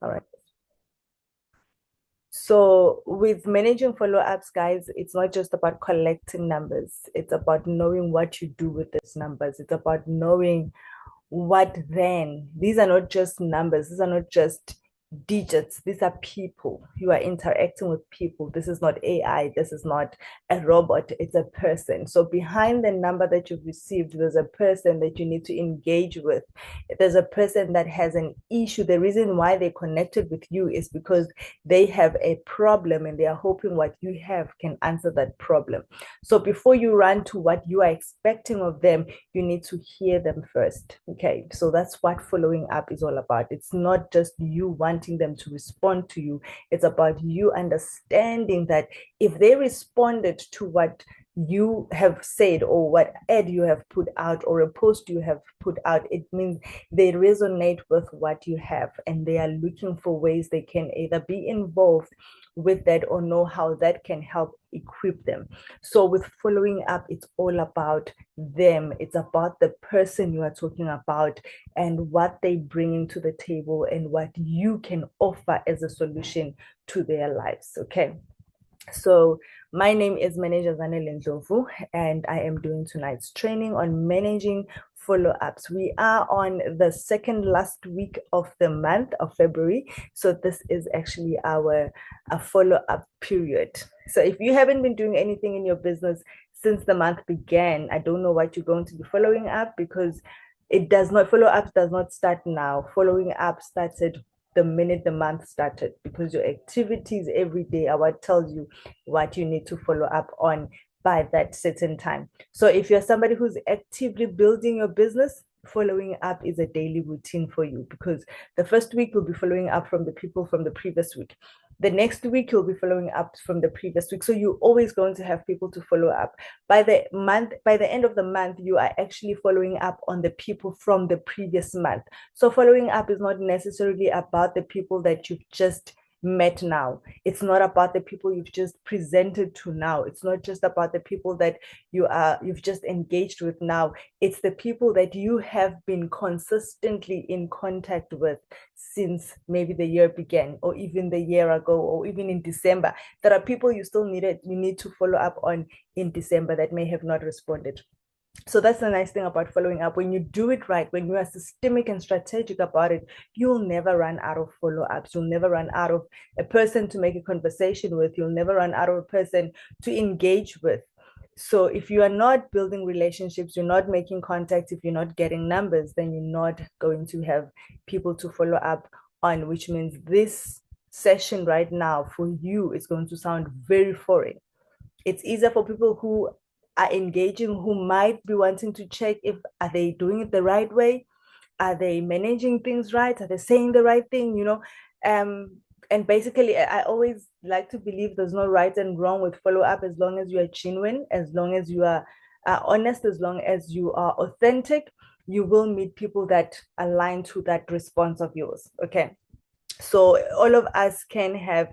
All right. So with managing follow-ups, guys, it's not just about collecting numbers. It's about knowing what you do with these numbers. It's about knowing what then. These are not just numbers. These are not just digits. These are people. You are interacting with people. This is not AI. This is not a robot. It's a person. So behind the number that you've received, there's a person that you need to engage with. There's a person that has an issue. The reason why they connected with you is because they have a problem and they are hoping what you have can answer that problem. So before you run to what you are expecting of them, you need to hear them first. Okay, so that's what following up is all about. It's not just you wanting them to respond to you, it's about you understanding that if they responded to what you have said or what ad you have put out or a post you have put out, it means they resonate with what you have and they are looking for ways they can either be involved with that or know how that can help equip them. So with following up, it's all about them. It's about the person you are talking about and what they bring into the table and what you can offer as a solution to their lives. Okay. So my name is Manager Zanele Ndlovu, and I am doing tonight's training on managing follow-ups. We are on the second last week of the month of February. So this is actually our follow-up period. So if you haven't been doing anything in your business since the month began, I don't know what you're going to be following up because it does not, follow-ups does not start now. Following up started the minute the month started because your activities every day are what tells you what you need to follow up on by that certain time. So if you're somebody who's actively building your business, following up is a daily routine for you because the first week you'll be following up from the people from the previous week. The next week you'll be following up from the previous week. So you're always going to have people to follow up. By the end of the month, you are actually following up on the people from the previous month. So following up is not necessarily about the people that you've just met now. It's not about the people you've just presented to now. It's not just about the people that you've just engaged with now. It's the people that you have been consistently in contact with since maybe the year began or even the year ago or even in December. There are people you need to follow up on in December that may have not responded. So that's the nice thing about following up. When you do it right, when you are systemic and strategic about it, you'll never run out of follow-ups. You'll never run out of a person to make a conversation with. You'll never run out of a person to engage with. So if you are not building relationships, you're not making contact, if you're not getting numbers, then you're not going to have people to follow up on, which means this session right now for you is going to sound very foreign. It's easier for people who are engaging, who might be wanting to check if are they doing it the right way, are they managing things right, are they saying the right thing, and basically I always like to believe there's no right and wrong with follow-up as long as you are genuine, as long as you are honest, as long as you are authentic, you will meet people that align to that response of yours. Okay, so all of us can have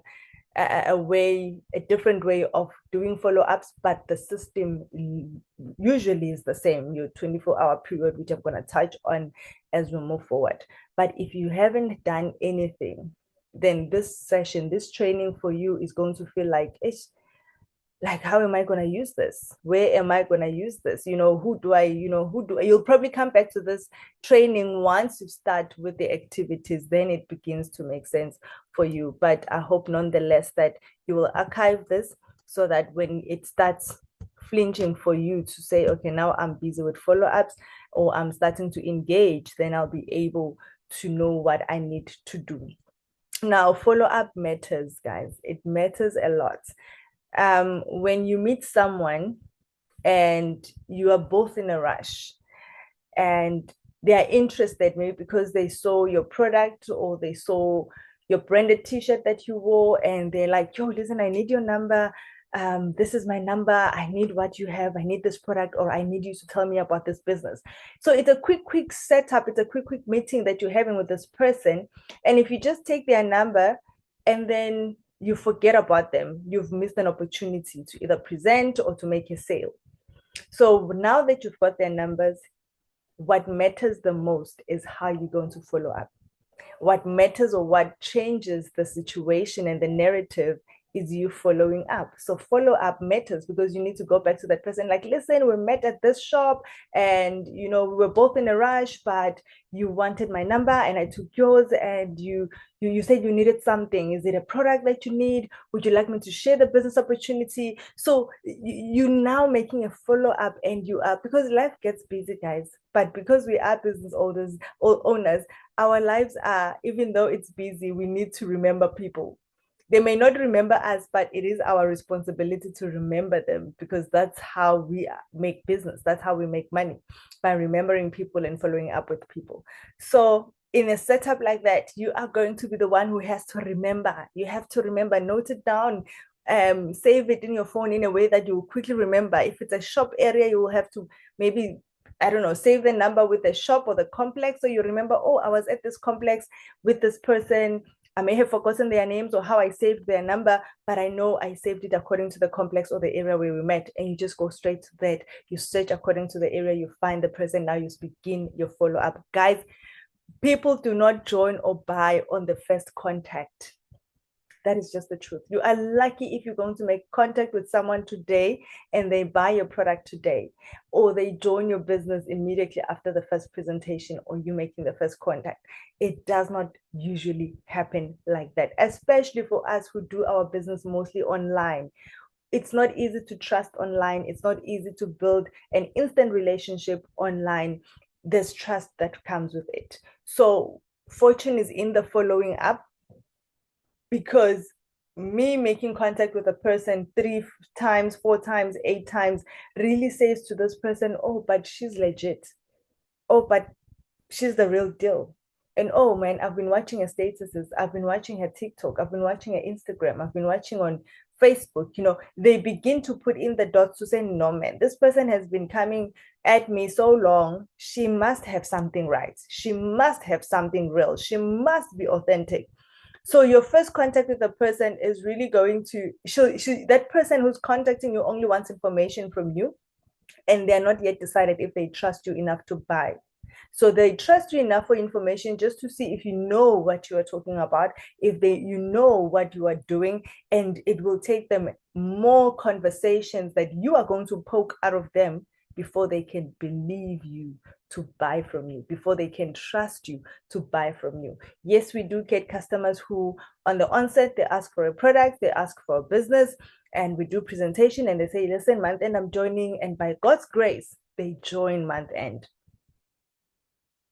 a different way of doing follow-ups, but the system usually is the same, your 24-hour period, which I'm going to touch on as we move forward. But if you haven't done anything, then this session, this training for you is going to feel like it's like, how am I going to use this? Where am I going to use this? You'll probably come back to this training once you start with the activities, then it begins to make sense for you. But I hope nonetheless that you will archive this so that when it starts flinching for you to say, okay, now I'm busy with follow-ups or I'm starting to engage, then I'll be able to know what I need to do. Now, follow-up matters, guys. It matters a lot. When you meet someone and you are both in a rush and they are interested, maybe because they saw your product or they saw your branded t-shirt that you wore and they're like, yo, listen, I need your number. This is my number. I need what you have. I need this product, or I need you to tell me about this business. So it's a quick setup. It's a quick meeting that you're having with this person. And if you just take their number and then you forget about them, you've missed an opportunity to either present or to make a sale. So now that you've got their numbers, what matters the most is how you're going to follow up. What matters or what changes the situation and the narrative is you following up. So follow up matters because you need to go back to that person like, listen, we met at this shop and we were both in a rush, but you wanted my number and I took yours, and you said you needed something. Is it a product that you need? Would you like me to share the business opportunity? So you now making a follow up, and you are, because life gets busy, guys, but because we are business owners, our lives are, even though it's busy, we need to remember people. They may not remember us, but it is our responsibility to remember them, because that's how we make business. That's how we make money, by remembering people and following up with people. So in a setup like that, you are going to be the one who has to remember. You have to remember, note it down, save it in your phone in a way that you will quickly remember. If it's a shop area, you will have to maybe, I don't know, save the number with the shop or the complex. So you remember, oh, I was at this complex with this person. I may have forgotten their names or how I saved their number, but I know I saved it according to the complex or the area where we met. And you just go straight to that. You search according to the area, you find the person. Now you begin your follow up. Guys, people do not join or buy on the first contact. That is just the truth. You are lucky if you're going to make contact with someone today and they buy your product today, or they join your business immediately after the first presentation or you making the first contact. It does not usually happen like that, especially for us who do our business mostly online. It's not easy to trust online. It's not easy to build an instant relationship online. There's trust that comes with it. So fortune is in the following up, because me making contact with a person 3 times, 4 times, 8 times really says to this person, oh, but she's legit. Oh, but she's the real deal. And oh man, I've been watching her statuses, I've been watching her TikTok, I've been watching her Instagram, I've been watching on Facebook. They begin to put in the dots to say, no man, this person has been coming at me so long. She must have something right. She must have something real. She must be authentic. So your first contact with the person is really going to that person who's contacting you only wants information from you, and they're not yet decided if they trust you enough to buy. So they trust you enough for information just to see if you know what you are talking about, if you know what you are doing, and it will take them more conversations that you are going to poke out of them before they can believe you to buy from you, before they can trust you to buy from you. Yes, we do get customers who on the onset, they ask for a product, they ask for a business, and we do presentation and they say, listen, month end I'm joining, and by God's grace, they join month end.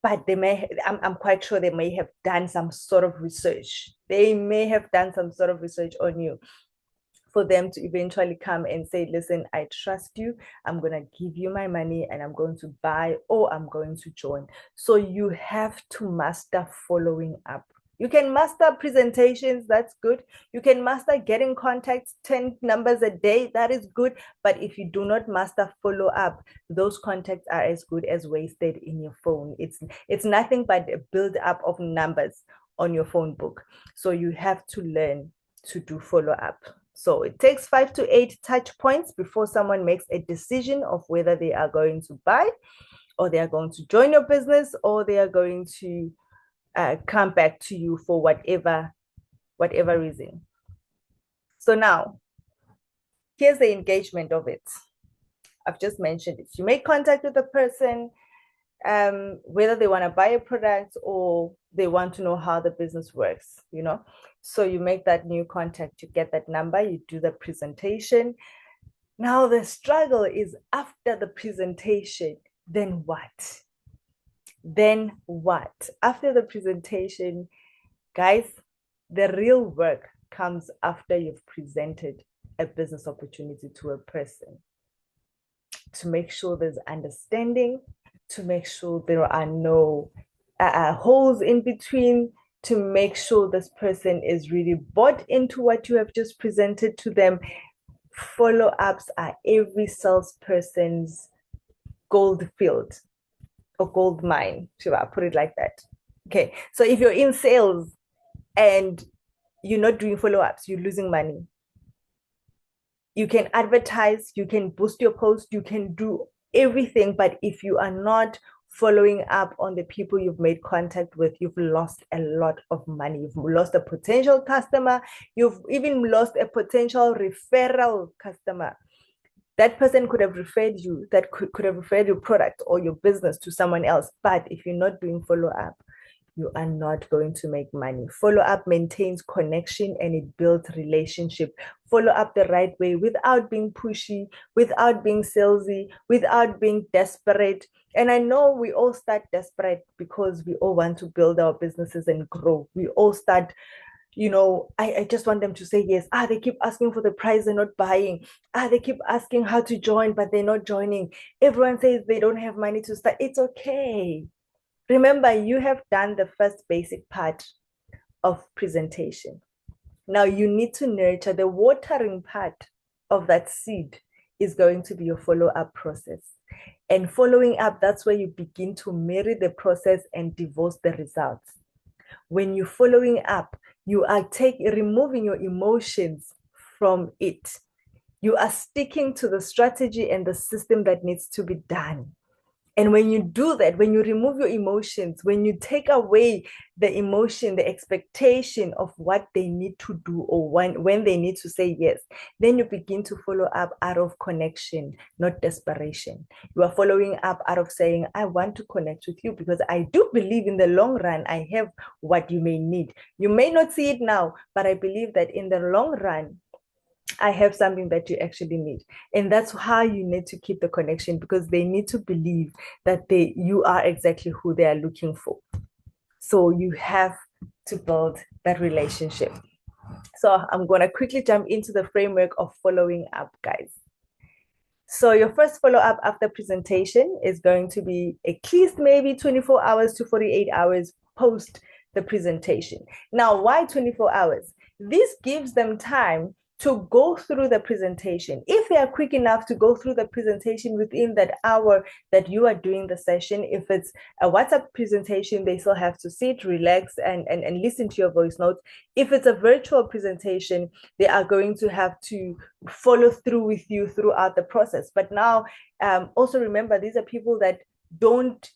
But I'm quite sure they may have done some sort of research. They may have done some sort of research on you for them to eventually come and say, listen, I trust you. I'm going to give you my money and I'm going to buy, or I'm going to join. So you have to master following up. You can master presentations, that's good. You can master getting contacts, 10 numbers a day, that is good. But if you do not master follow up, those contacts are as good as wasted in your phone. It's nothing but a build up of numbers on your phone book. So you have to learn to do follow up. So it takes 5 to 8 touch points before someone makes a decision of whether they are going to buy, or they are going to join your business, or they are going to come back to you for whatever reason. So now, here's the engagement of it. I've just mentioned it. You make contact with the person, whether they want to buy a product or they want to know how the business works, So you make that new contact, you get that number, you do the presentation. Now the struggle is after the presentation, then what? Then what? After the presentation, guys, the real work comes after you've presented a business opportunity to a person, to make sure there's understanding, to make sure there are no holes in between, to make sure this person is really bought into what you have just presented to them. Follow-ups are every salesperson's gold field or gold mine, should I put it like that? Okay, so if you're in sales and you're not doing follow-ups, you're losing money. You can advertise, you can boost your post, you can do everything, but if you are not following up on the people you've made contact with, you've lost a lot of money. You've lost a potential customer. You've even lost a potential referral customer. That person could have referred you, that could have referred your product or your business to someone else. But if you're not doing follow up, you are not going to make money. Follow up maintains connection and it builds relationship. Follow up the right way without being pushy, without being salesy, without being desperate. And I know we all start desperate because we all want to build our businesses and grow. We all start, I just want them to say yes. They keep asking for the price, they're not buying. They keep asking how to join, but they're not joining. Everyone says they don't have money to start. It's okay. Remember, you have done the first basic part of presentation. Now you need to nurture the watering part of that seed is going to be your follow-up process. And following up, that's where you begin to marry the process and divorce the results. When you're following up, you are removing your emotions from it. You are sticking to the strategy and the system that needs to be done. And when you do that, when you remove your emotions, when you take away the emotion, the expectation of what they need to do or when they need to say yes, then you begin to follow up out of connection, not desperation. You are following up out of saying, I want to connect with you because I do believe in the long run, I have what you may need. You may not see it now, but I believe that in the long run, I have something that you actually need. And that's how you need to keep the connection because they need to believe that you are exactly who they are looking for. So you have to build that relationship. So I'm going to quickly jump into the framework of following up, guys. So your first follow-up after presentation is going to be at least maybe 24 hours to 48 hours post the presentation. Now, why 24 hours? This gives them time to go through the presentation. If they are quick enough to go through the presentation within that hour that you are doing the session, if it's a WhatsApp presentation, they still have to sit, relax, and listen to your voice notes. If it's a virtual presentation, they are going to have to follow through with you throughout the process. But now, also remember, these are people that don't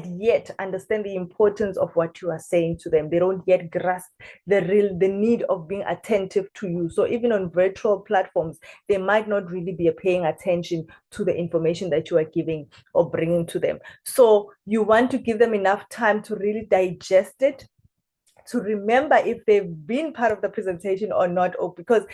yet understand the importance of what you are saying to them. They don't yet grasp the need of being attentive to you. So even on virtual platforms, they might not really be paying attention to the information that you are giving or bringing to them. So you want to give them enough time to really digest it, to remember if they've been part of the presentation or not, or because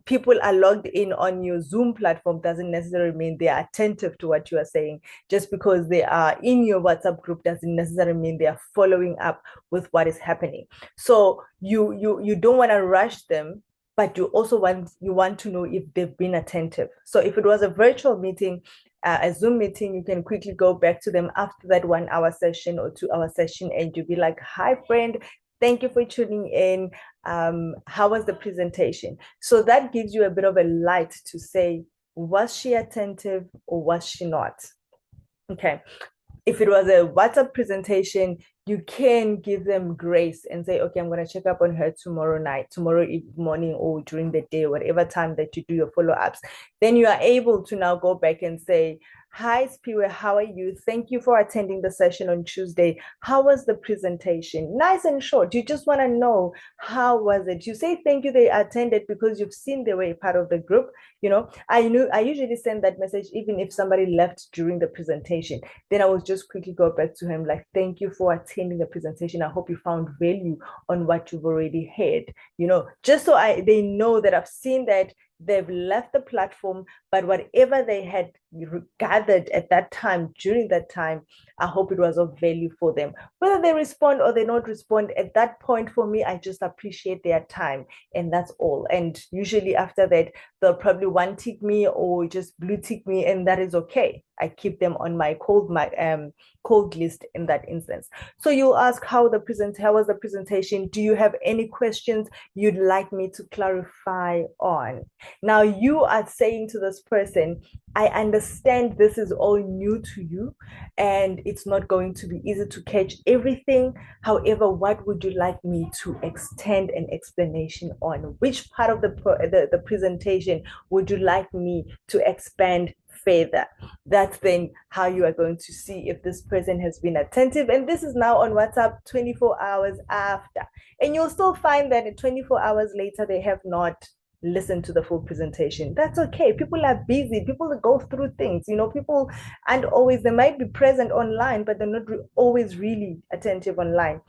people are logged in on your Zoom platform doesn't necessarily mean they are attentive to what you are saying. Just because they are in your WhatsApp group doesn't necessarily mean they are following up with what is happening. So you don't want to rush them, but you also want to know if they've been attentive. So if it was a virtual meeting, a Zoom meeting, you can quickly go back to them after that 1 hour session or 2 hour session and you'll be like, hi friend, thank you for tuning in. How was the presentation? So that gives you a bit of a light to say, was she attentive or was she not? Okay. If it was a WhatsApp presentation, you can give them grace and say, okay, I'm going to check up on her tomorrow morning, or during the day, whatever time that you do your follow-ups. Then you are able to now go back and say, hi, Spiwe, how are you? Thank you for attending the session on Tuesday. How was the presentation? Nice and short. You just want to know, how was it? You say thank you, they attended because you've seen they were a part of the group. I usually send that message even if somebody left during the presentation. Then I will just quickly go back to him like, thank you for attending the presentation. I hope you found value on what you've already heard. Just so they know that I've seen that they've left the platform, but whatever they had gathered at that time, during that time, I hope it was of value for them. Whether they respond or they not respond, at that point for me, I just appreciate their time, and that's all. And usually after that, they'll probably one tick me or just blue tick me, and that is okay. I keep them on my cold list in that instance. So you'll ask how was the presentation? Do you have any questions you'd like me to clarify on? Now you are saying to this person, I understand this is all new to you and it's not going to be easy to catch everything. However, what would you like me to extend an explanation on? Which part of the presentation would you like me to expand further. That's then how you are going to see if this person has been attentive. And this is now on WhatsApp 24 hours after. And you'll still find that 24 hours later, they have not listened to the full presentation. That's okay. People are busy. People go through things. People and always, they might be present online, but they're not always really attentive online.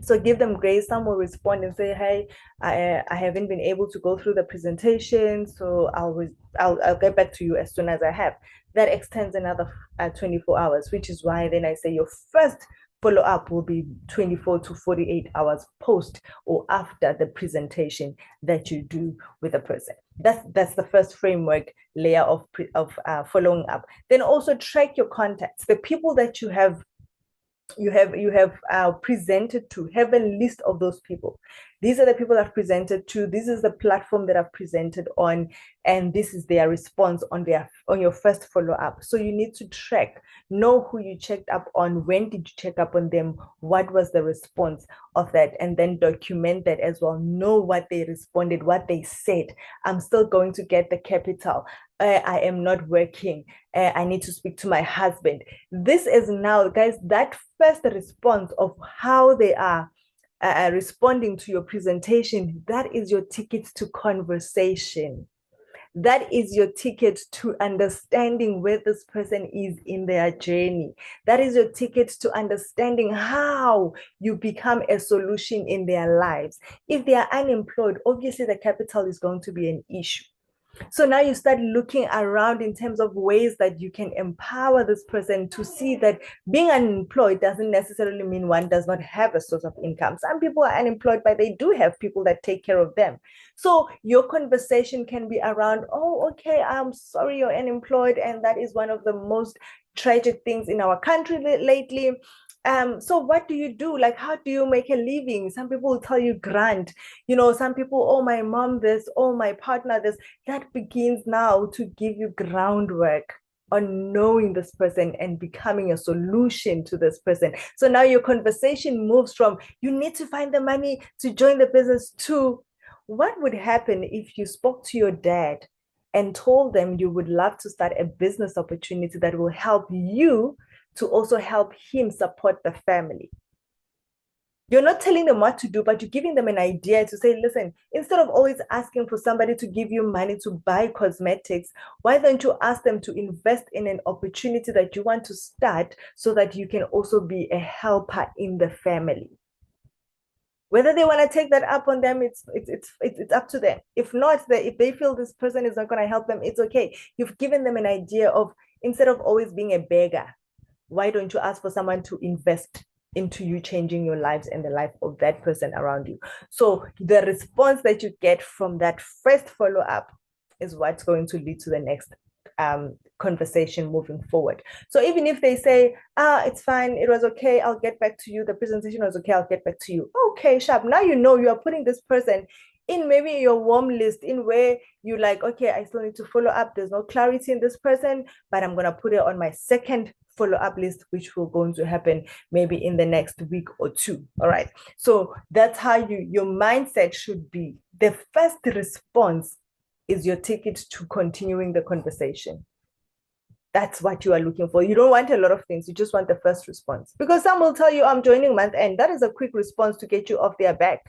So give them grace. Some will respond and say, hey, I haven't been able to go through the presentation, so I'll get back to you as soon as I have. That extends another 24 hours, which is why then I say your first follow-up will be 24 to 48 hours post or after the presentation that you do with a person. That's the first framework layer of following up. Then also track your contacts, the people that you have presented to. Have a list of those people. These are the people I've presented to. This is the platform that I've presented on, and this is their response on your first follow-up. So you need to track, know who you checked up on, when did you check up on them, what was the response of that, and then document that as well. Know what they responded, what they said. I'm still going to get the capital. I am not working. I need to speak to my husband. This is now, guys, that first response of how they are responding to your presentation, that is your ticket to conversation. That is your ticket to understanding where this person is in their journey. That is your ticket to understanding how you become a solution in their lives. If they are unemployed, obviously the capital is going to be an issue. So now you start looking around in terms of ways that you can empower this person to see that being unemployed doesn't necessarily mean one does not have a source of income. Some people are unemployed, but they do have people that take care of them. So your conversation can be around, oh, okay, I'm sorry you're unemployed. And that is one of the most tragic things in our country lately. So what do you do? Like, how do you make a living? Some people will tell you grant, some people, oh, my mom this, oh, my partner this. That begins now to give you groundwork on knowing this person and becoming a solution to this person. So now your conversation moves from you need to find the money to join the business to what would happen if you spoke to your dad and told them you would love to start a business opportunity that will help you to also help him support the family. You're not telling them what to do, but you're giving them an idea to say, listen, instead of always asking for somebody to give you money to buy cosmetics, why don't you ask them to invest in an opportunity that you want to start so that you can also be a helper in the family? Whether they want to take that up on them, it's up to them. If not, if they feel this person is not going to help them, it's okay. You've given them an idea of, instead of always being a beggar, why don't you ask for someone to invest into you changing your lives and the life of that person around you? So the response that you get from that first follow-up is what's going to lead to the next conversation moving forward. So even if they say, it's fine, it was okay, I'll get back to you, the presentation was okay, I'll get back to you. Okay, sharp. Now you know you are putting this person in maybe your warm list, in where you like, okay, I still need to follow up. There's no clarity in this person, but I'm going to put it on my second follow-up list, which will going to happen maybe in the next week or two. All right. So that's how your mindset should be. The first response is your ticket to continuing the conversation. That's what you are looking for. You don't want a lot of things. You just want the first response. Because some will tell you, I'm joining month end. That is a quick response to get you off their back.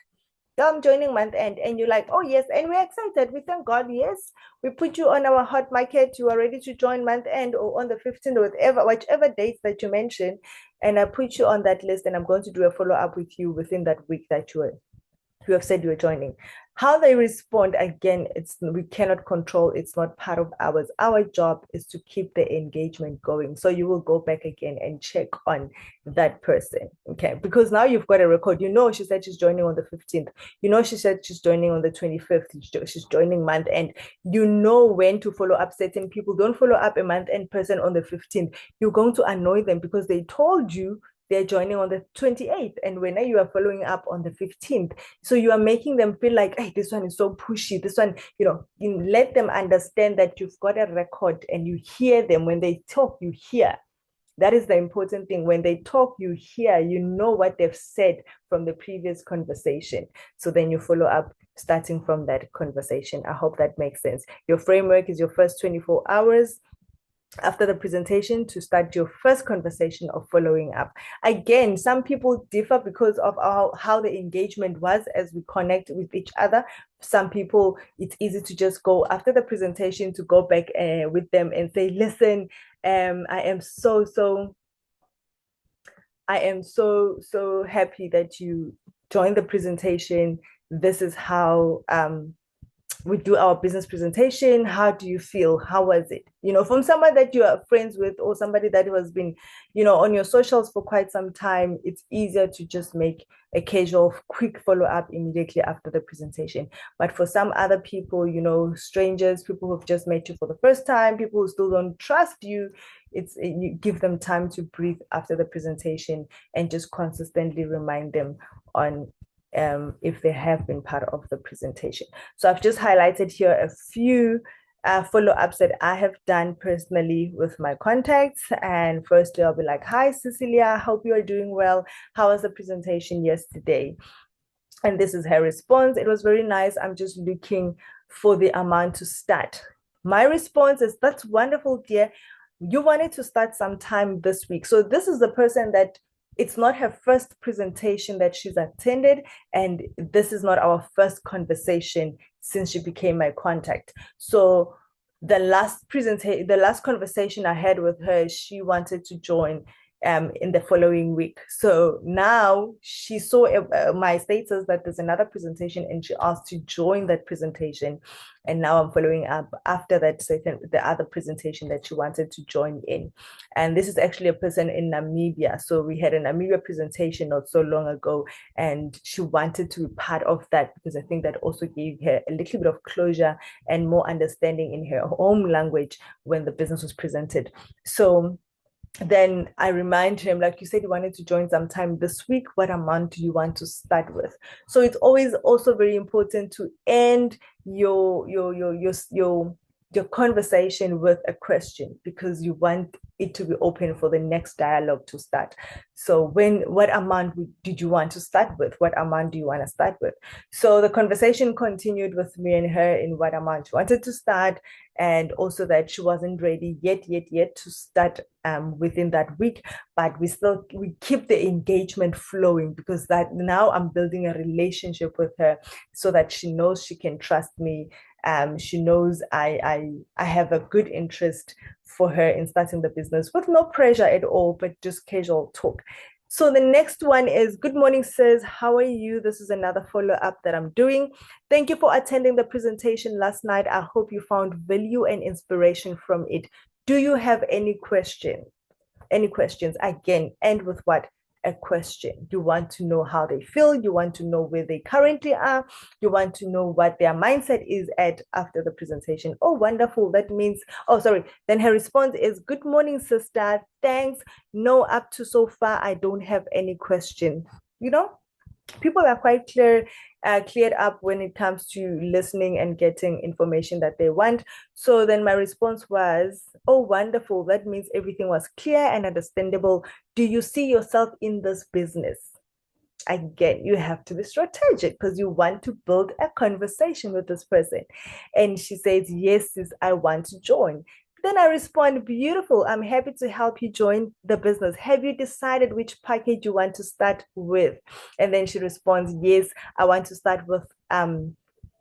I'm joining month end, and you're like, oh yes, and we're excited. We thank God. Yes, we put you on our hot market. You are ready to join month end, or on the 15th, or whichever dates that you mentioned, and I put you on that list, and I'm going to do a follow-up with you within that week that you have said you're joining. How they respond, again, we cannot control. It's not part of ours. Our job is to keep the engagement going. So you will go back again and check on that person, okay? Because now you've got a record. She said she's joining on the 15th. She said she's joining on the 25th. She's joining month end. You know when to follow up certain people. Don't follow up a month end person on the 15th. You're going to annoy them because they told you they're joining on the 28th, and when you are following up on the 15th. So you are making them feel like, hey, this one is so pushy. This one, you let them understand that you've got a record and you hear them. When they talk, you hear. That is the important thing. When they talk, you hear, you know what they've said from the previous conversation. So then you follow up starting from that conversation. I hope that makes sense. Your framework is your first 24 hours. after the presentation to start your first conversation of following up. Again, some people differ because of how the engagement was as we connect with each other. Some people, it's easy to just go after the presentation to go back with them and say, listen, I am so happy that you joined the presentation. This is how we do our business presentation. How do you feel? How was it? From someone that you are friends with or somebody that has been, on your socials for quite some time, it's easier to just make a casual, quick follow up immediately after the presentation. But for some other people, strangers, people who've just met you for the first time, people who still don't trust you, you give them time to breathe after the presentation and just consistently remind them on if they have been part of the presentation. So I've just highlighted here a few follow-ups that I have done personally with my contacts. And firstly, I'll be like, hi, Cecilia, hope you are doing well. How was the presentation yesterday? And this is her response. It was very nice. I'm just looking for the amount to start. My response is, that's wonderful, dear. You wanted to start sometime this week. So this is the person that it's not her first presentation that she's attended, and this is not our first conversation since she became my contact. So the last conversation I had with her, she wanted to join in the following week. So now she saw my status that there's another presentation and she asked to join that presentation. And now I'm following up after that the other presentation that she wanted to join in. And this is actually a person in Namibia. So we had a Namibia presentation not so long ago, and she wanted to be part of that because I think that also gave her a little bit of closure and more understanding in her home language when the business was presented. So then I remind him, like you said, you wanted to join sometime this week. What amount do you want to start with? So it's always also very important to end your conversation with a question because you want it to be open for the next dialogue to start. So what amount did you want to start with? What amount do you want to start with? So the conversation continued with me and her in what amount she wanted to start, and also that she wasn't ready yet to start within that week, but we keep the engagement flowing because that now I'm building a relationship with her so that she knows she can trust me. She knows I have a good interest for her in starting the business with no pressure at all, but just casual talk. So the next one is, good morning, sis. How are you? This is another follow-up that I'm doing. Thank you for attending the presentation last night. I hope you found value and inspiration from it. Do you have any questions? Again, end with what? A question. You want to know how they feel. You want to know where they currently are. You want to know what their mindset is at after the presentation. Oh, wonderful. That means, oh, sorry. Then her response is, good morning, sister. Thanks. No, up to so far, I don't have any questions. People are quite cleared up when it comes to listening and getting information that they want. So then my response was, oh, wonderful. That means everything was clear and understandable. Do you see yourself in this business? Again, you have to be strategic because you want to build a conversation with this person. And she says, yes, sis, I want to join. Then I respond, beautiful. I'm happy to help you join the business. Have you decided which package you want to start with? And then she responds, yes, I want to start with the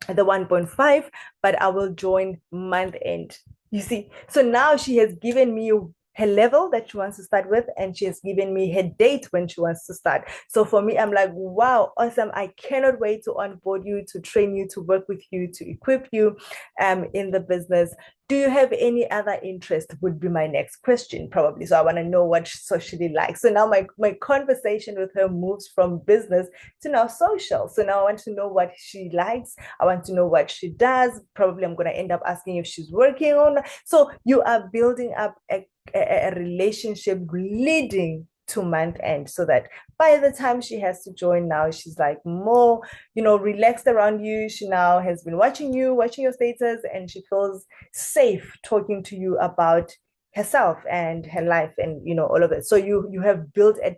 1.5, but I will join month end. You see, so now she has given me her level that she wants to start with, and she has given me her date when she wants to start. So for me, I'm like, wow, awesome. I cannot wait to onboard you, to train you, to work with you, to equip you in the business. Do you have any other interest would be my next question, probably. So I want to know what she socially likes. So now my conversation with her moves from business to now social. So now I want to know what she likes. I want to know what she does. Probably I'm going to end up asking if she's working on. So you are building up a relationship leading to month end, so that by the time she has to join now, she's like more, relaxed around you. She now has been watching your status, and she feels safe talking to you about herself and her life and all of it. So you have built a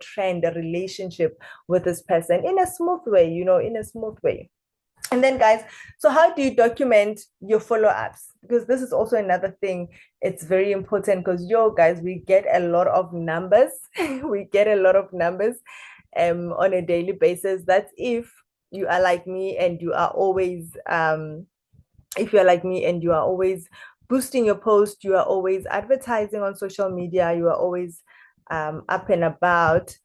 relationship with this person in a smooth way. And then, guys, so how do you document your follow-ups? Because this is also another thing. It's very important because, yo, guys, we get a lot of numbers. We get a lot of numbers on a daily basis. That's if you are like me and you are always, if you're like me and you are always boosting your post, you are always advertising on social media, you are always up and about.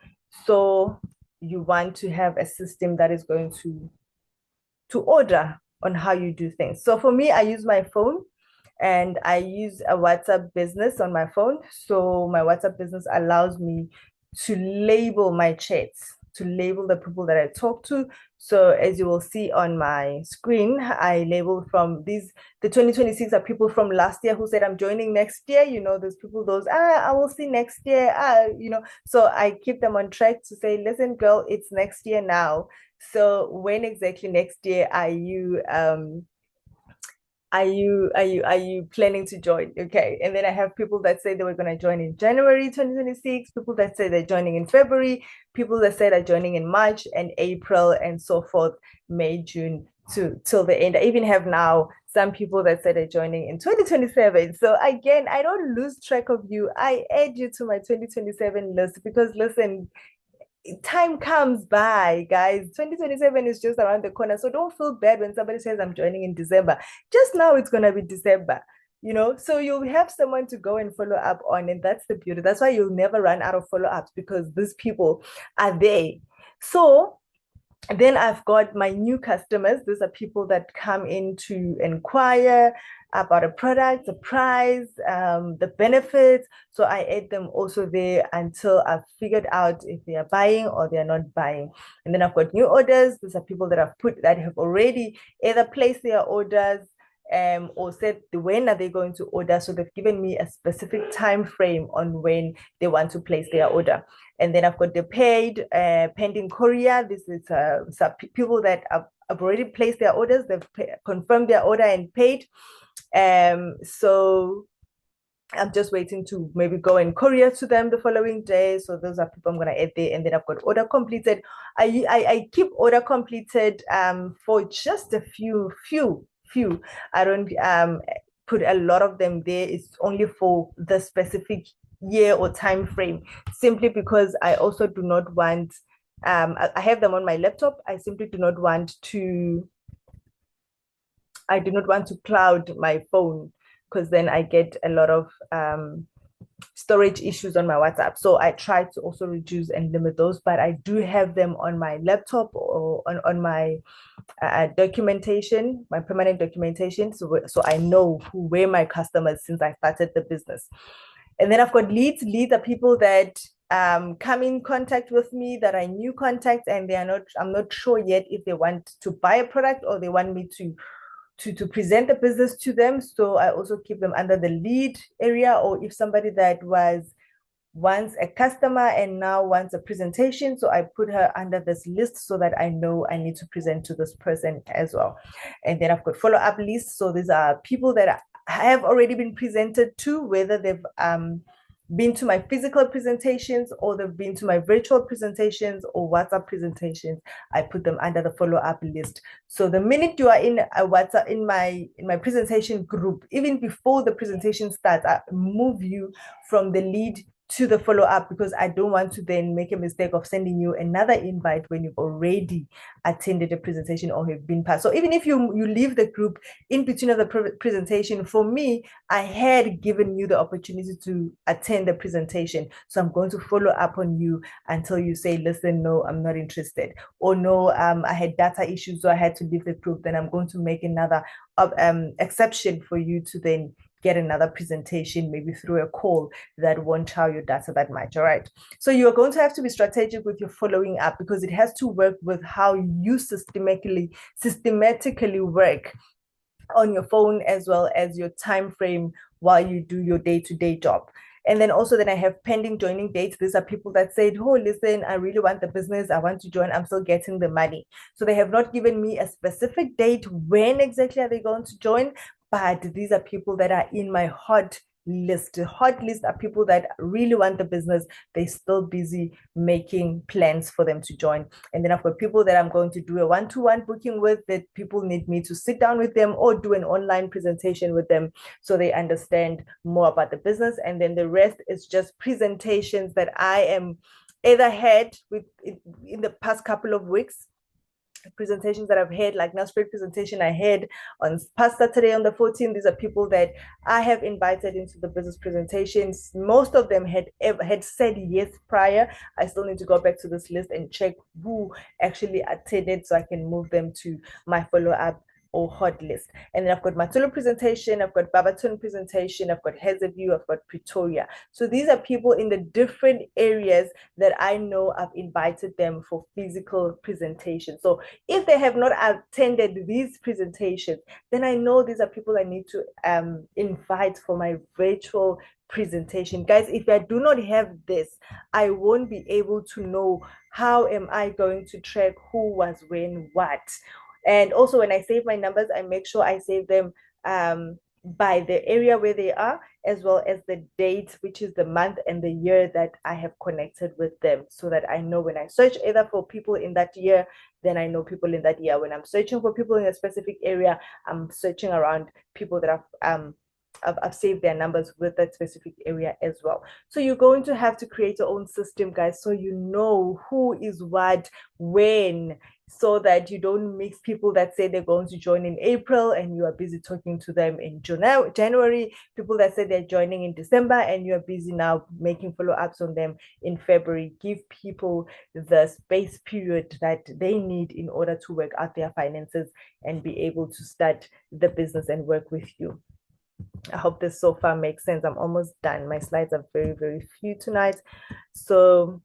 So you want to have a system that is going to order on how you do things. So for me, I use my phone and I use a WhatsApp business on my phone. So my WhatsApp business allows me to label my chats, to label the people that I talk to. So as you will see on my screen, I label from these, the 2026 are people from last year who said I'm joining next year. You know, those people, those, I will see next year. You know, so I keep them on track to say, listen, girl, it's next year now. So when exactly next year are you planning to join? Okay. And then I have people that say they were going to join in January 2026, people that say they're joining in February, people that say they're joining in March and April and so forth, May, June to till the end. I even have now some people that said they're joining in 2027. So again, I don't lose track of you. I add you to my 2027 list because listen, time comes by, guys. 2027 is just around the corner. So don't feel bad when somebody says I'm joining in December. Just now it's gonna be December, you know. So you'll have someone to go and follow up on, and that's the beauty. That's why you'll never run out of follow-ups because these people are there. So then I've got my new customers. These are people that come in to inquire about a product, the price, the benefits. So I add them also there until I've figured out if they are buying or they are not buying. And then I've got new orders. These are people that have already either placed their orders or said when are they going to order. So they've given me a specific time frame on when they want to place their order. And then I've got the pending courier. This is some people that have already placed their orders. They've confirmed their order and paid. So I'm just waiting to maybe go and courier to them the following day. So those are people I'm gonna add there. And then I've got order completed. I keep order completed for just a few. I don't put a lot of them there. It's only for the specific year or time frame, simply because I also do not want I have them on my laptop. I simply do not want to cloud my phone because then I get a lot of storage issues on my WhatsApp. So I try to also reduce and limit those, but I do have them on my laptop or on my documentation, my permanent documentation. So I know who were my customers since I started the business. And then I've got leads. Leads are people that come in contact with me that are new contacts and I'm not sure yet if they want to buy a product or they want me to present the business to them. So I also keep them under the lead area, or if somebody that was once a customer and now wants a presentation, so I put her under this list so that I know I need to present to this person as well. And then I've got follow-up lists. So these are people that have already been presented to, whether they've been to my physical presentations or they've been to my virtual presentations or WhatsApp presentations. I put them under the follow-up list. So the minute you are in a WhatsApp in my presentation group, even before the presentation starts, I move you from the lead to the follow-up because I don't want to then make a mistake of sending you another invite when you've already attended a presentation or have been passed. So even if you leave the group in between of the presentation, for me, I had given you the opportunity to attend the presentation. So I'm going to follow up on you until you say, listen, no, I'm not interested. Or no, I had data issues, so I had to leave the group. Then I'm going to make another exception for you to then get another presentation, maybe through a call that won't chow your data that much. All right. So you're going to have to be strategic with your following up because it has to work with how you systematically work on your phone as well as your time frame while you do your day-to-day job. And then also then I have pending joining dates. These are people that said, oh, listen, I really want the business. I want to join. I'm still getting the money. So they have not given me a specific date when exactly are they going to join, but these are people that are in my hot list. The hot list are people that really want the business. They're still busy making plans for them to join. And then I've got people that I'm going to do a one-to-one booking with, that people need me to sit down with them or do an online presentation with them so they understand more about the business. And then the rest is just presentations that I am either had with in the past couple of weeks, presentations that I've had, like Nelspruit presentation I had on past Saturday on the 14th. These are people that I have invited into the business presentations. Most of them had said yes prior. I still need to go back to this list and check who actually attended so I can move them to my follow-up or hot list. And then I've got Matulu presentation, I've got Babatun presentation, I've got Hazyview, I've got Pretoria. So these are people in the different areas that I know I've invited them for physical presentation. So if they have not attended these presentations, then I know these are people I need to invite for my virtual presentation. Guys, if I do not have this, I won't be able to know how am I going to track who was when what. And also when I save my numbers, I make sure I save them by the area where they are, as well as the date, which is the month and the year that I have connected with them, so that I know when I search either for people in that year, then I know people in that year. When I'm searching for people in a specific area, I'm searching around people that I've saved their numbers with that specific area as well. So you're going to have to create your own system, guys, so you know who is what, when, so that you don't mix people that say they're going to join in April and you are busy talking to them in January, people that say they're joining in December and you're busy now making follow-ups on them in February. Give people the space period that they need in order to work out their finances and be able to start the business and work with you. I hope this so far makes sense. I'm almost done. My slides are very, very few tonight. So,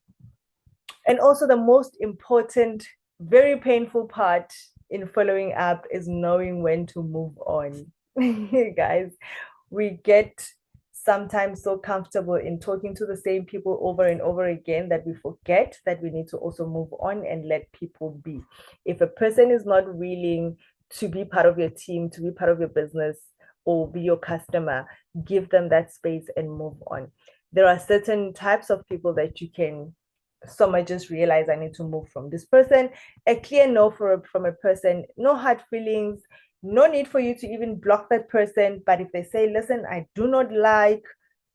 and also the most important, very painful part in following up is knowing when to move on. Guys, we get sometimes so comfortable in talking to the same people over and over again that we forget that we need to also move on and let people be. If a person is not willing to be part of your team, to be part of your business, or be your customer, give them that space and move on. There are certain types of people that you can, some might just realize I need to move from this person. A clear no from a person, no hard feelings, no need for you to even block that person. But if they say, listen, I do not like,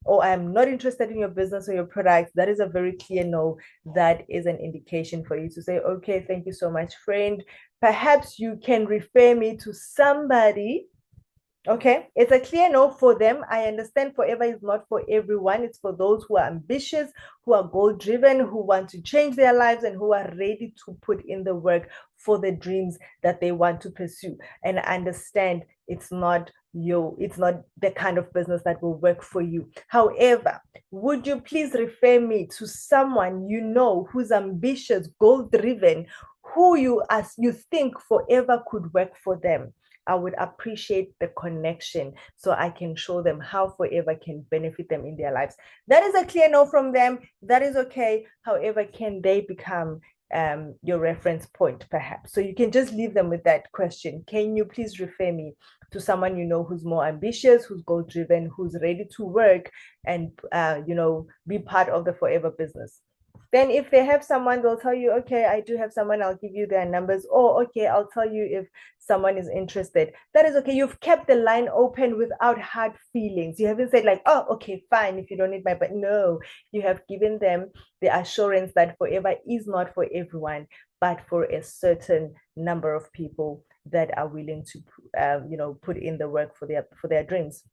or I'm not interested in your business or your products, that is a very clear no. That is an indication for you to say, okay, thank you so much, friend. Perhaps you can refer me to somebody. Okay, it's a clear no for them. I understand forever is not for everyone. It's for those who are ambitious, who are goal driven, who want to change their lives, and who are ready to put in the work for the dreams that they want to pursue. And I understand it's not the kind of business that will work for you. However, would you please refer me to someone you know who's ambitious, goal driven, who you think forever could work for them? I would appreciate the connection so I can show them how forever can benefit them in their lives. That is a clear no from them. That is okay. However, can they become your reference point, perhaps? So you can just leave them with that question. Can you please refer me to someone you know who's more ambitious, who's goal driven, who's ready to work and be part of the forever business? Then if they have someone, they'll tell you, okay, I do have someone, I'll give you their numbers. Or, okay, I'll tell you if someone is interested. That is okay. You've kept the line open without hard feelings. You haven't said like, oh, okay, fine, if you don't need my, but no, you have given them the assurance that forever is not for everyone, but for a certain number of people that are willing to, put in the work for their dreams.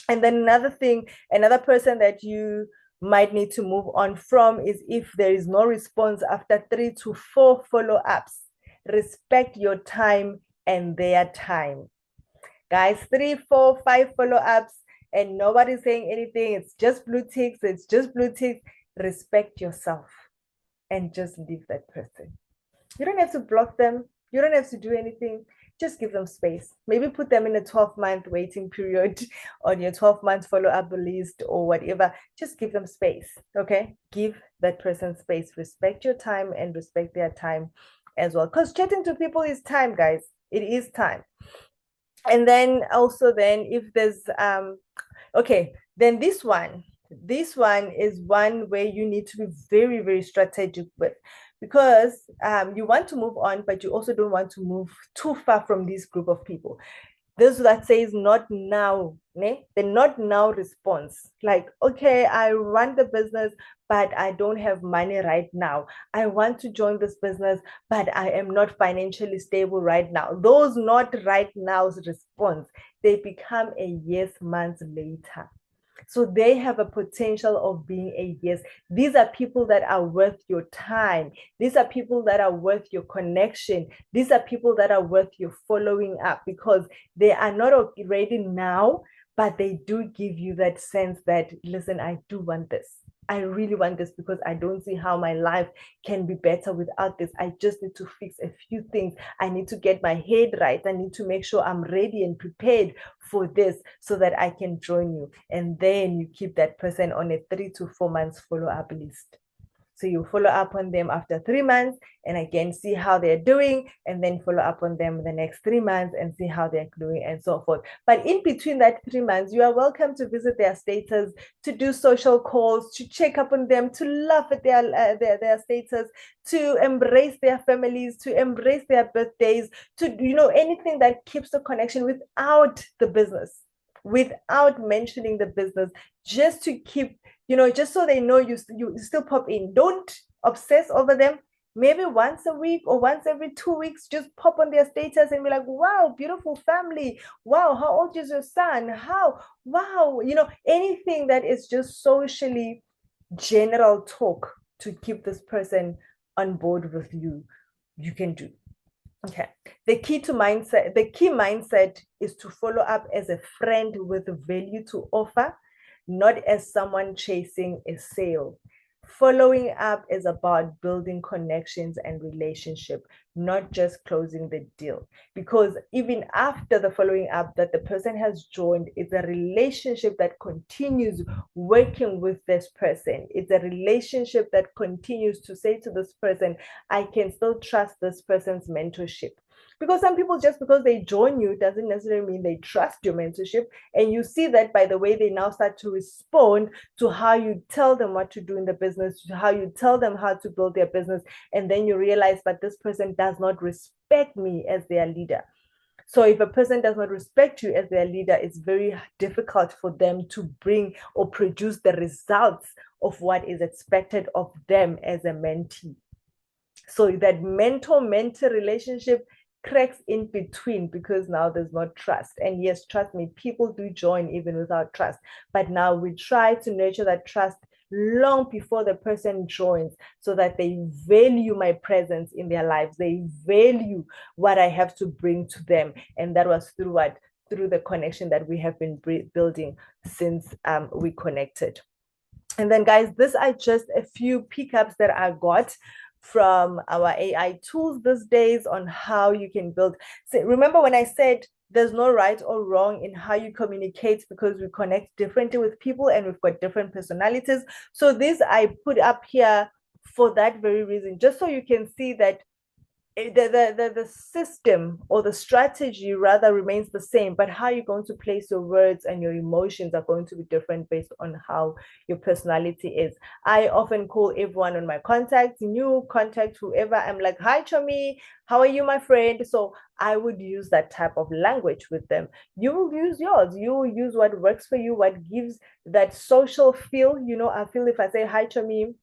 And then another person that you might need to move on from is if there is no response after 3 to 4 follow-ups. Respect your time and their time. Guys, 3, 4, 5 follow-ups and nobody's saying anything. It's just blue ticks. Respect yourself and just leave that person. You don't have to block them. You don't have to do anything. Just give them space. Maybe put them in a 12-month waiting period on your 12-month follow-up list or whatever. Just give them space, okay? Give that person space. Respect your time and respect their time as well. Because chatting to people is time, guys. It is time. And then also if there's, okay, Then this one is one where you need to be very, very strategic with, because you want to move on, but you also don't want to move too far from this group of people. This that says not now, ne? The not now response. Like, okay, I run the business, but I don't have money right now. I want to join this business, but I am not financially stable right now. Those not right now's response, they become a yes months later. So they have a potential of being a yes. These are people that are worth your time. These are people that are worth your connection. These are people that are worth your following up, because they are not ready now, but they do give you that sense that, listen, I do want this. I really want this, because I don't see how my life can be better without this. I just need to fix a few things. I need to get my head right. I need to make sure I'm ready and prepared for this so that I can join you. And then you keep that person on a 3 to 4 months follow-up list. So you follow up on them after 3 months and again see how they're doing, and then follow up on them the next 3 months and see how they're doing, and so forth. But in between that 3 months, you are welcome to visit their status, to do social calls, to check up on them, to laugh at their status, to embrace their families, to embrace their birthdays, to anything that keeps the connection without the business, without mentioning the business, just to keep, just so they know you still pop in. Don't obsess over them. Maybe once a week or once every 2 weeks, just pop on their status and be like, wow, beautiful family. Wow, how old is your son? How, wow, anything that is just socially general talk to keep this person on board with you, you can do. Okay. The key mindset is to follow up as a friend with value to offer, not as someone chasing a sale. Following up is about building connections and relationship, not just closing the deal. Because even after the following up that the person has joined, it's a relationship that continues working with this person. It's a relationship that continues to say to this person, I can still trust this person's mentorship. Because some people, just because they join you, doesn't necessarily mean they trust your mentorship. And you see that by the way they now start to respond to how you tell them what to do in the business, to how you tell them how to build their business. And then you realize, but this person does not respect me as their leader. So if a person does not respect you as their leader, it's very difficult for them to bring or produce the results of what is expected of them as a mentee. So that mentor-mentor relationship cracks in between, because now there's not trust. And yes, trust me, people do join even without trust. But now we try to nurture that trust long before the person joins, so that they value my presence in their lives. They value what I have to bring to them. And that was through what? Through the connection that we have been building since we connected. And then, guys, these are just a few pickups that I got from our AI tools these days on how you can build. So remember when I said there's no right or wrong in how you communicate, because we connect differently with people and we've got different personalities. So this I put up here for that very reason, just so you can see that the system, or the strategy rather, remains the same, but how you're going to place your words and your emotions are going to be different based on how your personality is. I often call everyone on my contacts, new contact, whoever, I'm like, hi Chomi, how are you, my friend? So I would use that type of language with them. You will use yours. You will use what works for you, what gives that social feel. I feel if I say hi Chomi,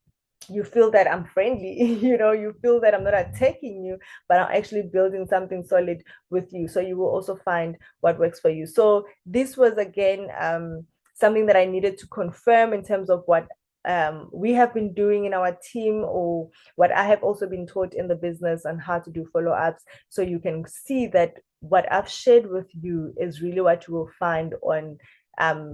you feel that I'm friendly, you feel that I'm not attacking you, but I'm actually building something solid with you. So you will also find what works for you. So this was again something that I needed to confirm in terms of what we have been doing in our team, or what I have also been taught in the business on how to do follow-ups. So you can see that what I've shared with you is really what you will find on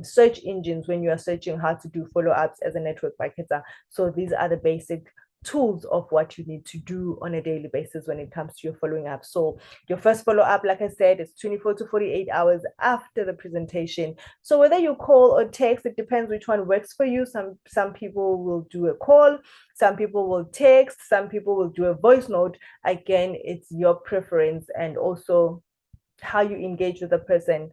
search engines when you are searching how to do follow-ups as a network marketer. So these are the basic tools of what you need to do on a daily basis when it comes to your following up. So your first follow-up, like I said, is 24 to 48 hours after the presentation. So whether you call or text, it depends which one works for you. Some people will do a call, some people will text, some people will do a voice note. Again, it's your preference. And also how you engage with the person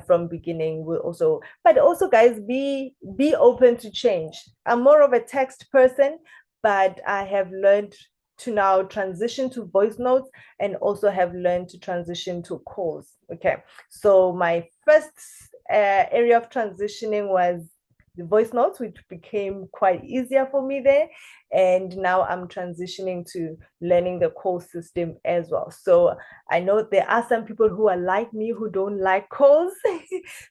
from beginning will also, but also guys, be open to change. I'm more of a text person, but I have learned to now transition to voice notes, and also have learned to transition to calls. Okay, so my first area of transitioning was the voice notes, which became quite easier for me there. And now I'm transitioning to learning the call system as well. So I know there are some people who are like me who don't like calls.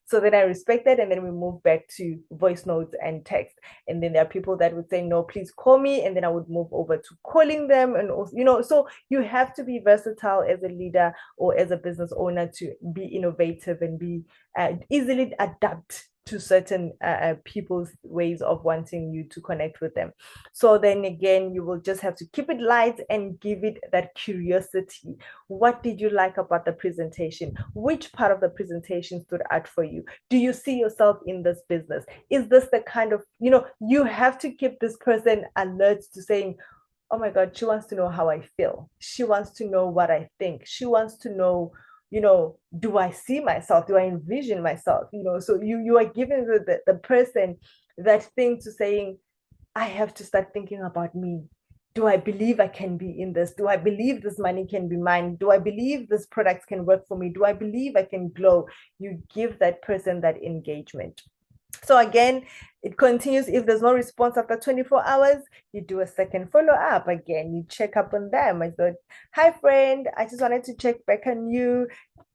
So then I respect that. And then we move back to voice notes and text. And then there are people that would say, no, please call me. And then I would move over to calling them. And also, so you have to be versatile as a leader or as a business owner to be innovative and be easily adapt to certain people's ways of wanting you to connect with them. So then again, you will just have to keep it light and give it that curiosity. What did you like about the presentation? Which part of the presentation stood out for you? Do you see yourself in this business? Is this the kind of, you have to keep this person alert to saying, oh my God, she wants to know how I feel. She wants to know what I think. She wants to know, do I see myself? Do I envision myself? So you are giving the person that thing to saying, I have to start thinking about me. Do I believe I can be in this? Do I believe this money can be mine? Do I believe this product can work for me? Do I believe I can glow? You give that person that engagement. So again, it continues. If there's no response after 24 hours, you do a second follow-up. Again, you check up on them. I thought, hi friend, I just wanted to check back on you.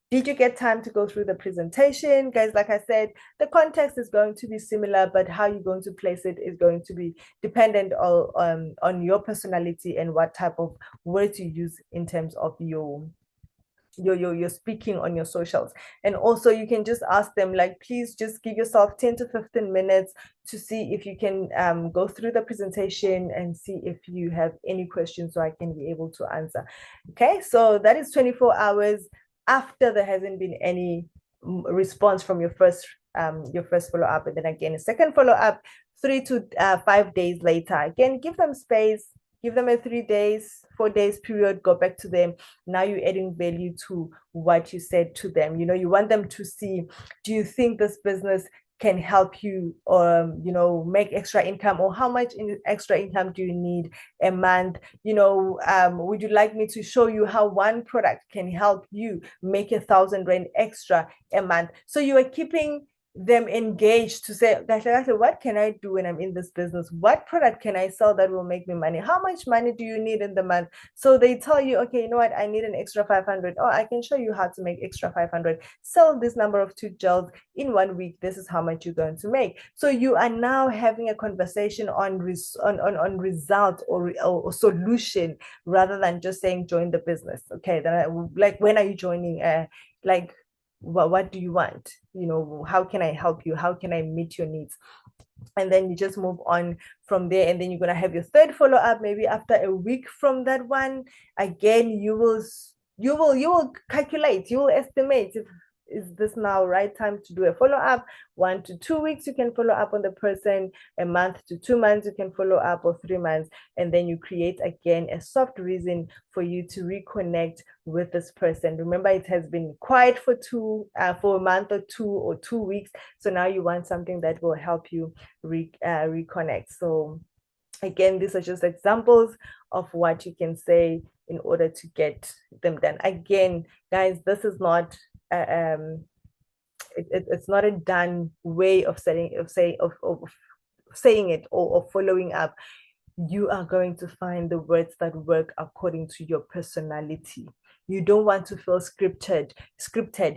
Did you get time to go through the presentation? Guys, like I said, the context is going to be similar, but how you're going to place it is going to be dependent on your personality and what type of words you use in terms of your speaking on your socials. And also you can just ask them, like, please just give yourself 10 to 15 minutes to see if you can go through the presentation and see if you have any questions so I can be able to answer. Okay, so that is 24 hours after there hasn't been any response from your first follow-up. And then again, a second follow-up 3 to 5 days later. Again, give them space, give them a 3 days, 4 days period, go back to them. Now you're adding value to what you said to them. You want them to see, do you think this business can help you make extra income, or how much extra income do you need a month? Would you like me to show you how one product can help you make 1,000 rand extra a month? So you are keeping them engaged to say, what can I do when I'm in this business? What product can I sell that will make me money? How much money do you need in the month? So they tell you, okay, you know what, I need an extra 500. Oh, I can show you how to make extra 500. Sell this number of tooth gels in 1 week. This is how much you're going to make. So you are now having a conversation on result or solution, rather than just saying join the business. Okay, then like, when are you joining? What do you want? How can I help you? How can I meet your needs? And then you just move on from there. And then you're going to have your third follow-up maybe after a week from that one. Again, you will calculate, you will estimate, if is this now right time to do a follow-up. 1 to 2 weeks you can follow up on the person, a month to 2 months you can follow up, or 3 months. And then you create again a soft reason for you to reconnect with this person. Remember, it has been quiet for a month or 2 weeks, so now you want something that will help you reconnect. So again, these are just examples of what you can say in order to get them done. Again, guys, this is not it's not a done way of saying it, or following up. You are going to find the words that work according to your personality. You don't want to feel scripted.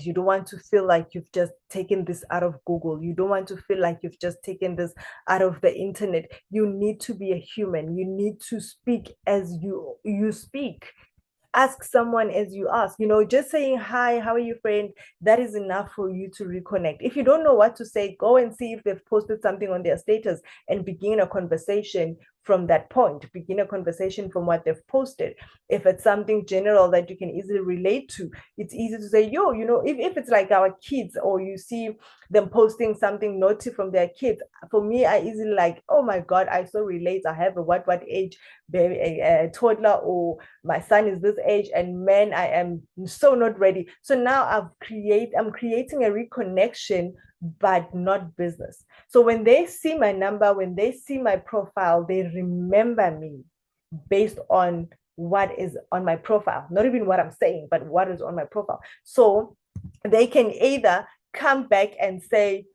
You don't want to feel like you've just taken this out of Google. You don't want to feel like you've just taken this out of the internet. You need to be a human. You need to speak as you speak. Ask someone as you ask. Just saying hi, how are you, friend, that is enough for you to reconnect. If you don't know what to say, go and see if they've posted something on their status and begin a conversation from that point. Begin a conversation from what they've posted. If it's something general that you can easily relate to, it's easy to say, yo, if it's like our kids, or you see them posting something naughty from their kids, for me, I easily like, oh my God, I so relate. I have a what age baby, a toddler, or my son is this age, and man, I am so not ready. So now I'm creating a reconnection, but not business. So when they see my number, when they see my profile, they remember me based on what is on my profile, not even what I'm saying, but what is on my profile. So they can either come back and say,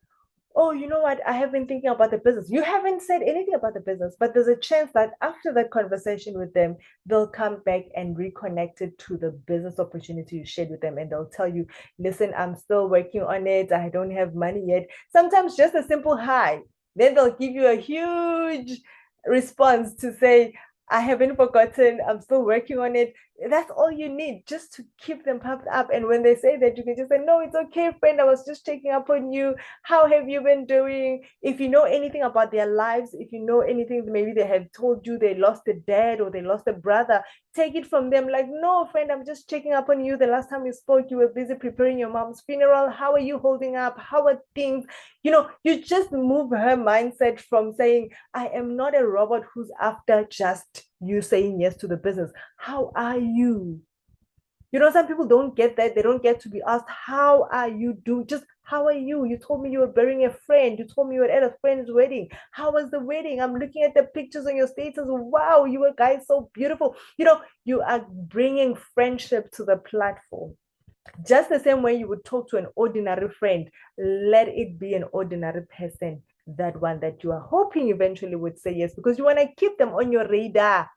oh, you know what? I have been thinking about the business. You haven't said anything about the business, but there's a chance that after that conversation with them, they'll come back and reconnect it to the business opportunity you shared with them. And they'll tell you, listen, I'm still working on it. I don't have money yet. Sometimes just a simple hi. Then they'll give you a huge response to say, I haven't forgotten. I'm still working on it. That's all you need, just to keep them pumped up. And when they say that, you can just say, no, it's okay, friend. I was just checking up on you. How have you been doing? If you know anything about their lives, if you know anything, maybe they have told you they lost a dad or they lost a brother, take it from them like, no, friend, I'm just checking up on you. The last time we spoke, you were busy preparing your mom's funeral. How are you holding up? How are things? You just move her mindset from saying, I am not a robot who's after just you saying yes to the business. How are you? Some people don't get that. They don't get to be asked, how are you doing? Just, how are you? You told me you were burying a friend. You told me you were at a friend's wedding. How was the wedding? I'm looking at the pictures on your status. Wow, you were guys so beautiful. You are bringing friendship to the platform. Just the same way you would talk to an ordinary friend, let it be an ordinary person, that one that you are hoping eventually would say yes, because you want to keep them on your radar.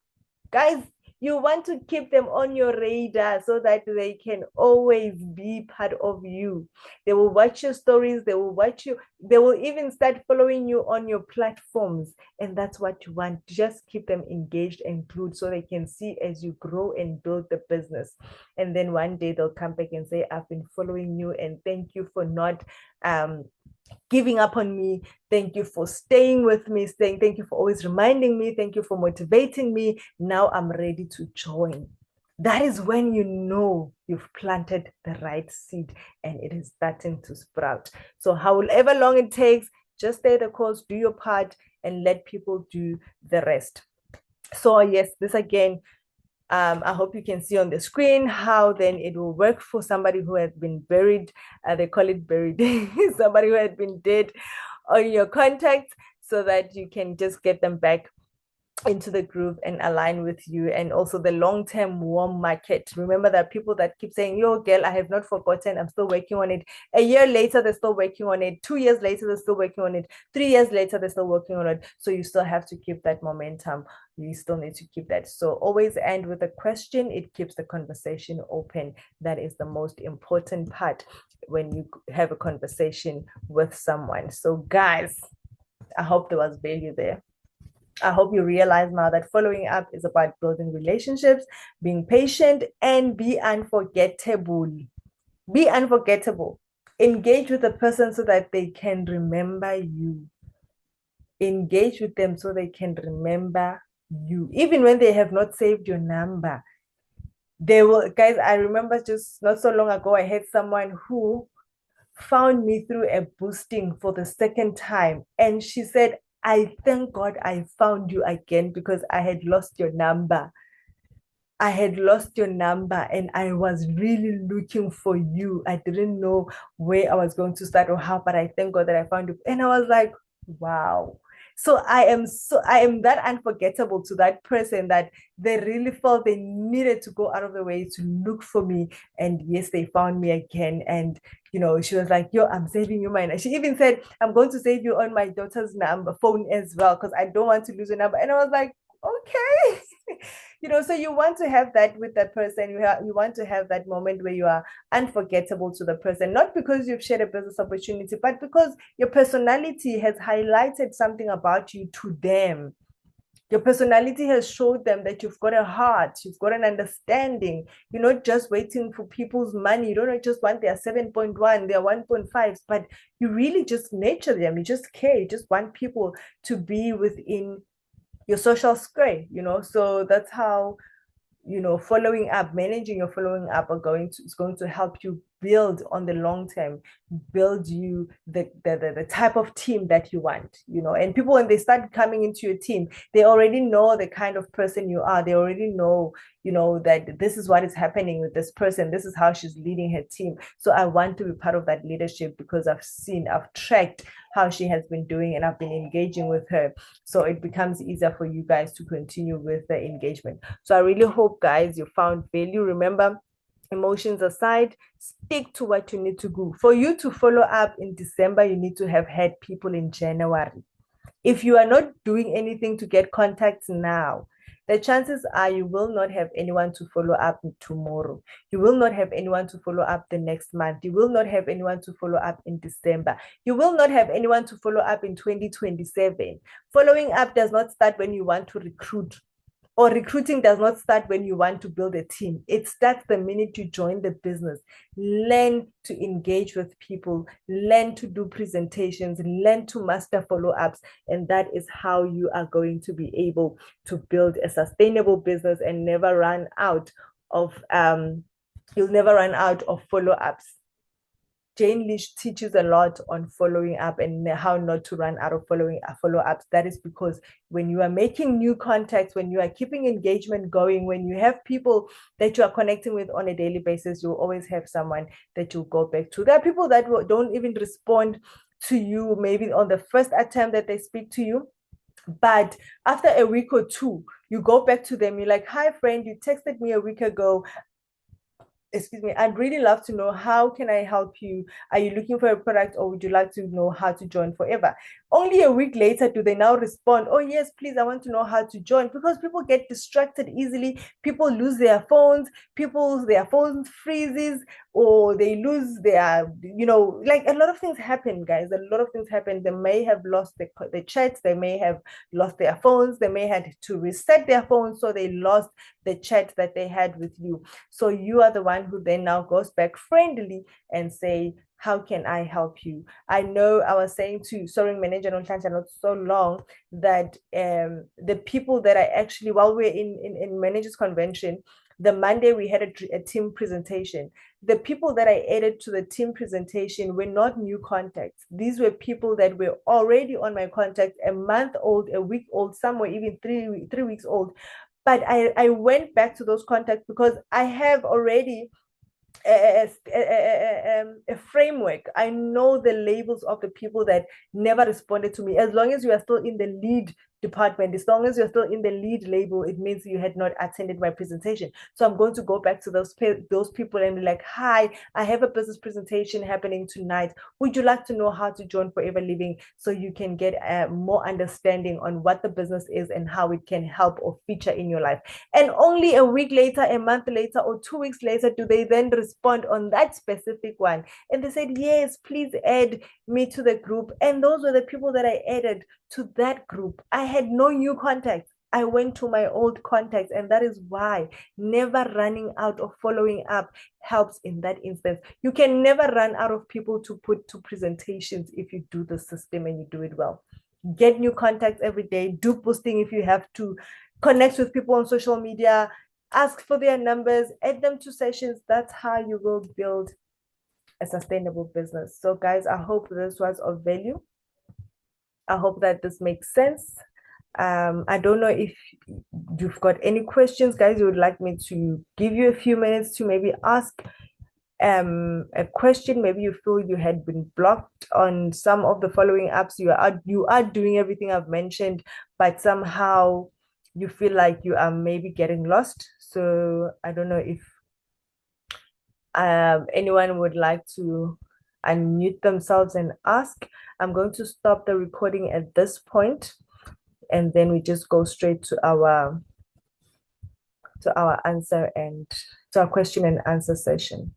Guys, you want to keep them on your radar so that they can always be part of you. They will watch your stories, they will watch you, they will even start following you on your platforms. And that's what you want. Just keep them engaged and glued so they can see as you grow and build the business. And then one day they'll come back and say, I've been following you, and thank you for not giving up on me. Thank you for staying with me. Thank you for always reminding me. Thank you for motivating me. Now I'm ready to join. That is when you know you've planted the right seed and it is starting to sprout. So however long it takes, just stay the course, do your part, and let people do the rest. So yes, this again, I hope you can see on the screen how then it will work for somebody who has been buried. They call it buried. Somebody who had been dead on your contacts, so that you can just get them back into the groove and align with you. And also the long-term warm market. Remember that people that keep saying, yo, girl, I have not forgotten, I'm still working on it. A year later, they're still working on it. 2 years later, they're still working on it. 3 years later, they're still working on it. So you still have to keep that momentum. You still need to keep that. So always end with a question. It keeps the conversation open. That is the most important part when you have a conversation with someone. So guys, I hope there was value there. I hope you realize now that following up is about building relationships, being patient, and be unforgettable. Be unforgettable. Engage with the person so that they can remember you. Engage with them so they can remember you. Even when they have not saved your number. They will, guys, I remember just not so long ago, I had someone who found me through a boosting for the second time. And she said, I thank God I found you again because I had lost your number. I had lost your number and I was really looking for you. I didn't know where I was going to start or how, but I thank God that I found you. And I was like, wow. So I am that unforgettable to that person that they really felt they needed to go out of the way to look for me. And yes, they found me again. And she was like, yo, I'm saving you mine. She even said, I'm going to save you on my daughter's phone as well, because I don't want to lose your number. And I was like, okay. So you want to have that with that person. You want to have that moment where you are unforgettable to the person, not because you've shared a business opportunity, but because your personality has highlighted something about you to them. Your personality has showed them that you've got a heart, you've got an understanding. You're not just waiting for people's money. You don't just want their 7.1, their 1.5s, but you really just nurture them. You just care. You just want people to be within your social square, so that's how, following up, managing your following up is going to help you build on the long term, build you the type of team that you want, and people, when they start coming into your team, they already know the kind of person you are. They already know, that this is what is happening with this person. This is how she's leading her team. So I want to be part of that leadership because I've tracked how she has been doing, and I've been engaging with her. So it becomes easier for you guys to continue with the engagement. So I really hope, guys, you found value. Remember, emotions aside, stick to what you need to do. For you to follow up in December, you need to have had people in January. If you are not doing anything to get contacts now, the chances are you will not have anyone to follow up tomorrow. You will not have anyone to follow up the next month. You will not have anyone to follow up in December. You will not have anyone to follow up in 2027. Following up does not start when you want to recruit, or recruiting does not start when you want to build a team. It starts the minute you join the business. Learn to engage with people, learn to do presentations, learn to master follow-ups, and that is how you are going to be able to build a sustainable business and never run out of you'll never run out of follow-ups. Jane Leach teaches a lot on following up and how not to run out of follow-ups. That is because when you are making new contacts, when you are keeping engagement going, when you have people that you are connecting with on a daily basis, you'll always have someone that you'll go back to. There are people that don't even respond to you maybe on the first attempt that they speak to you. But after a week or two, you go back to them. You're like, hi, friend, you texted me a week ago. Excuse me, I'd really love to know, how can I help you? Are you looking for a product, or would you like to know how to join Forever? Only a week later do they now respond, oh yes, please, I want to know how to join. Because people get distracted easily. People lose their phones. Their phones freezes, or they lose their, like a lot of things happen, guys. A lot of things happen. They may have lost the chats. They may have lost their phones. They may have to reset their phones, so they lost the chat that they had with you. So you are the one who then now goes back friendly and say, how can I help you? I know I was saying to Soaring Manager not so long that the people that I actually, while we're in managers convention, the Monday we had a team presentation. The people that I added to the team presentation were not new contacts. These were people that were already on my contact, a month old, a week old, some were even 3 weeks old. But I went back to those contacts because I have already a framework. I know the labels of the people that never responded to me. As long as you are still in the lead department, as long as you're still in the lead label, it means you had not attended my presentation. So I'm going to go back to those people and be like, hi, I have a business presentation happening tonight. Would you like to know how to join Forever Living, so you can get more understanding on what the business is and how it can help or feature in your life? And only a week later, a month later, or 2 weeks later do they then respond on that specific one. And they said, yes, please add me to the group. And those were the people that I added to that group. I had no new contacts. I went to my old contacts, and that is why never running out of following up helps in that instance. You can never run out of people to put to presentations if you do the system and you do it well. Get new contacts every day. Do posting if you have to. Connect with people on social media. Ask for their numbers. Add them to sessions. That's how you will build a sustainable business. So, guys, I hope this was of value. I hope that this makes sense. I don't know if you've got any questions, guys. You would like me to give you a few minutes to maybe ask a question. Maybe you feel you had been blocked on some of the following apps. You are doing everything I've mentioned, but somehow you feel like you are maybe getting lost. So I don't know if anyone would like to unmute themselves and ask. I'm going to stop the recording at this point, and then we just go straight to our answer and to our question and answer session.